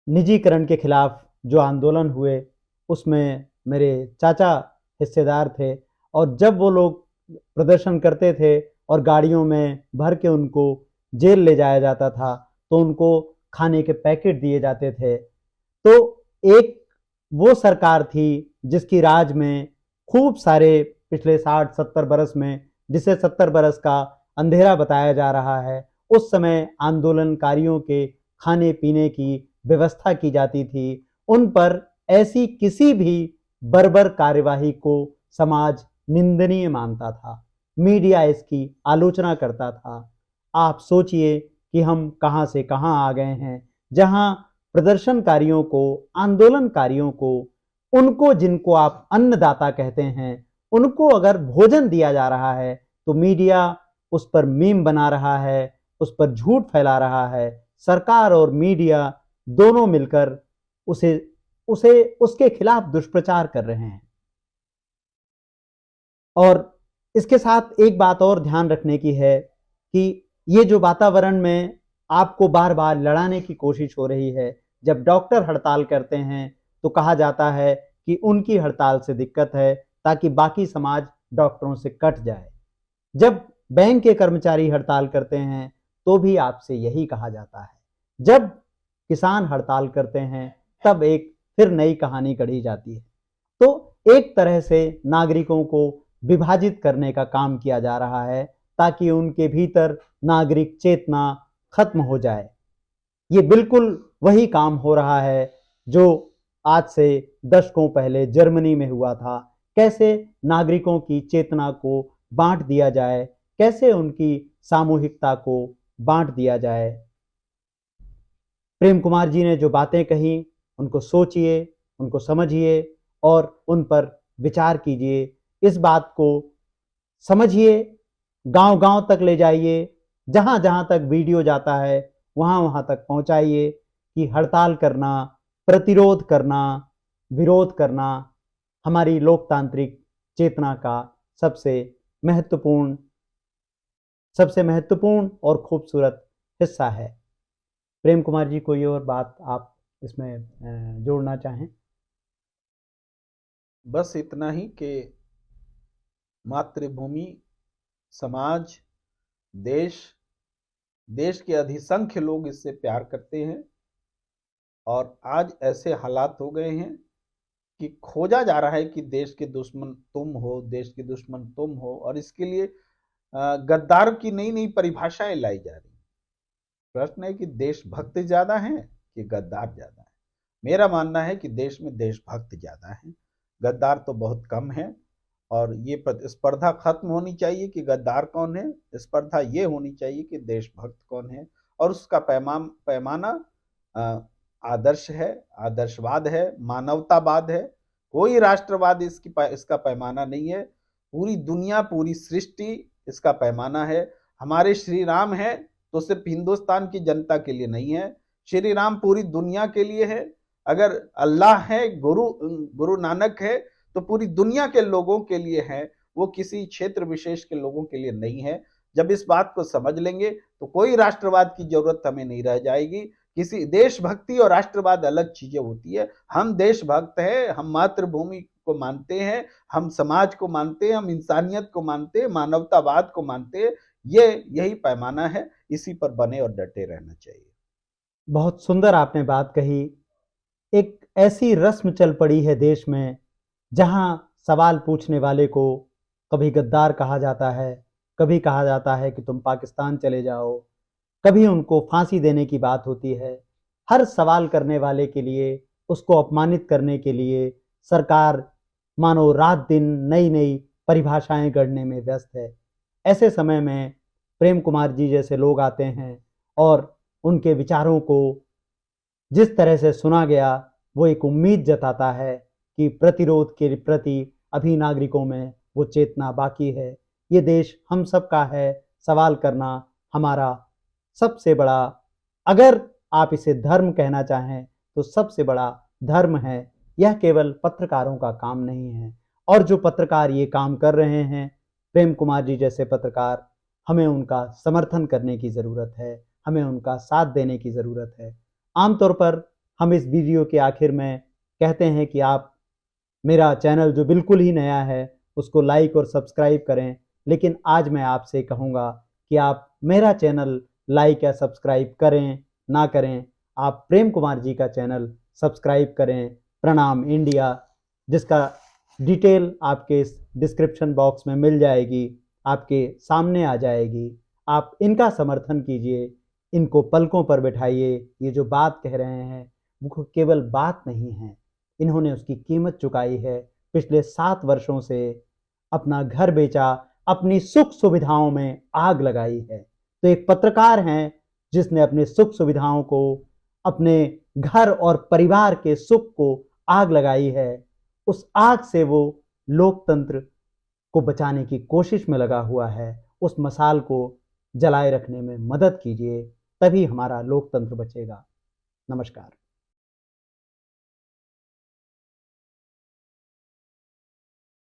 निजीकरण के खिलाफ जो आंदोलन हुए, उसमें मेरे चाचा हिस्सेदार थे। और जब वो लोग प्रदर्शन करते थे और गाड़ियों में भर के उनको जेल ले जाया जाता था, तो उनको खाने के पैकेट दिए जाते थे। तो एक वो सरकार थी जिसकी राज में खूब सारे पिछले 60-70 बरस में, जिसे 70 बरस का अंधेरा बताया जा रहा है, उस समय आंदोलनकारियों के खाने पीने की व्यवस्था की जाती थी। उन पर ऐसी किसी भी बर्बर कार्यवाही को समाज निंदनीय मानता था। मीडिया इसकी आलोचना करता था। आप सोचिए कि हम कहां से कहां आ गए हैं, जहां प्रदर्शनकारियों को, आंदोलनकारियों को, उनको जिनको आप अन्नदाता कहते हैं, उनको अगर भोजन दिया जा रहा है, तो मीडिया उस पर मीम बना रहा है, उस पर झूठ फैला रहा है। सरकार और मीडिया दोनों मिलकर उसे उसे उसके खिलाफ दुष्प्रचार कर रहे हैं। और इसके साथ एक बात और ध्यान रखने की है कि ये जो वातावरण में आपको बार बार लड़ाने की कोशिश हो रही है, जब डॉक्टर हड़ताल करते हैं तो कहा जाता है कि उनकी हड़ताल से दिक्कत है, ताकि बाकी समाज डॉक्टरों से कट जाए। जब बैंक के कर्मचारी हड़ताल करते हैं तो भी आपसे यही कहा जाता है। जब किसान हड़ताल करते हैं तब एक फिर नई कहानी गढ़ी जाती है। तो एक तरह से नागरिकों को विभाजित करने का काम किया जा रहा है, ताकि उनके भीतर नागरिक चेतना खत्म हो जाए। ये बिल्कुल वही काम हो रहा है जो आज से दशकों पहले जर्मनी में हुआ था। कैसे नागरिकों की चेतना को बांट दिया जाए, कैसे उनकी सामूहिकता को बांट दिया जाए। प्रेम कुमार जी ने जो बातें कही, उनको सोचिए, उनको समझिए और उन पर विचार कीजिए। इस बात को समझिए, गांव-गांव तक ले जाइए, जहां-जहां तक वीडियो जाता है वहां-वहां तक पहुंचाइए कि हड़ताल करना, प्रतिरोध करना, विरोध करना हमारी लोकतांत्रिक चेतना का सबसे महत्वपूर्ण और खूबसूरत हिस्सा है। प्रेम कुमार जी, कोई और बात आप इसमें जोड़ना चाहें? बस इतना ही कि मातृभूमि, समाज, देश, देश के अधिसंख्य लोग इससे प्यार करते हैं, और आज ऐसे हालात हो गए हैं कि खोजा जा रहा है कि देश के दुश्मन तुम हो, देश के दुश्मन तुम हो, और इसके लिए गद्दार की नई नई परिभाषाएं लाई जा रही। प्रश्न है कि देशभक्त ज्यादा हैं कि गद्दार ज्यादा है? मेरा मानना है कि देश में देशभक्त ज्यादा हैं, गद्दार तो बहुत कम है। और ये स्पर्धा खत्म होनी चाहिए कि गद्दार कौन है, स्पर्धा ये होनी चाहिए कि देशभक्त कौन है। और उसका पैमाना आदर्श है, आदर्शवाद है, मानवतावाद है। कोई राष्ट्रवाद इसका पैमाना नहीं है। पूरी दुनिया, पूरी सृष्टि इसका पैमाना है। हमारे श्री राम है तो सिर्फ हिंदुस्तान की जनता के लिए नहीं है, श्री राम पूरी दुनिया के लिए है। अगर अल्लाह है, गुरु नानक है, तो पूरी दुनिया के लोगों के लिए है, वो किसी क्षेत्र विशेष के लोगों के लिए नहीं है। जब इस बात को समझ लेंगे तो कोई राष्ट्रवाद की जरूरत हमें नहीं रह जाएगी। किसी देशभक्ति और राष्ट्रवाद अलग चीजें होती है। हम देशभक्त हैं, हम मातृभूमि को मानते हैं, हम समाज को मानते हैं, हम इंसानियत को मानते हैं, मानवतावाद को मानते हैं। यही पैमाना है, इसी पर बने और डटे रहना चाहिए। बहुत सुंदर आपने बात कही। एक ऐसी रस्म चल पड़ी है देश में, जहां सवाल पूछने वाले को कभी गद्दार कहा जाता है, कभी कहा जाता है कि तुम पाकिस्तान चले जाओ, कभी उनको फांसी देने की बात होती है। हर सवाल करने वाले के लिए, उसको अपमानित करने के लिए सरकार मानो रात दिन नई नई परिभाषाएं गढ़ने में व्यस्त है। ऐसे समय में प्रेम कुमार जी जैसे लोग आते हैं और उनके विचारों को जिस तरह से सुना गया, वो एक उम्मीद जताता है कि प्रतिरोध के प्रति अभी नागरिकों में वो चेतना बाकी है। ये देश हम सबका है, सवाल करना हमारा सबसे बड़ा, अगर आप इसे धर्म कहना चाहें तो सबसे बड़ा धर्म है। यह केवल पत्रकारों का काम नहीं है, और जो पत्रकार ये काम कर रहे हैं, प्रेम कुमार जी जैसे पत्रकार, हमें उनका समर्थन करने की ज़रूरत है, हमें उनका साथ देने की ज़रूरत है। आमतौर पर हम इस वीडियो के आखिर में कहते हैं कि आप मेरा चैनल जो बिल्कुल ही नया है उसको लाइक और सब्सक्राइब करें, लेकिन आज मैं आपसे कहूँगा कि आप मेरा चैनल लाइक या सब्सक्राइब करें ना करें, आप प्रेम कुमार जी का चैनल सब्सक्राइब करें, प्रणाम इंडिया, जिसका डिटेल आपके इस डिस्क्रिप्शन बॉक्स में मिल जाएगी, आपके सामने आ जाएगी। आप इनका समर्थन कीजिए, इनको पलकों पर बिठाइए। ये जो बात कह रहे हैं वो केवल बात नहीं है, इन्होंने उसकी कीमत चुकाई है। पिछले 7 वर्षों से अपना घर बेचा, अपनी सुख सुविधाओं में आग लगाई है। तो एक पत्रकार हैं जिसने अपने सुख सुविधाओं को, अपने घर और परिवार के सुख को आग लगाई है। उस आग से वो लोकतंत्र को बचाने की कोशिश में लगा हुआ है। उस मसाल को जलाए रखने में मदद कीजिए, तभी हमारा लोकतंत्र बचेगा। नमस्कार।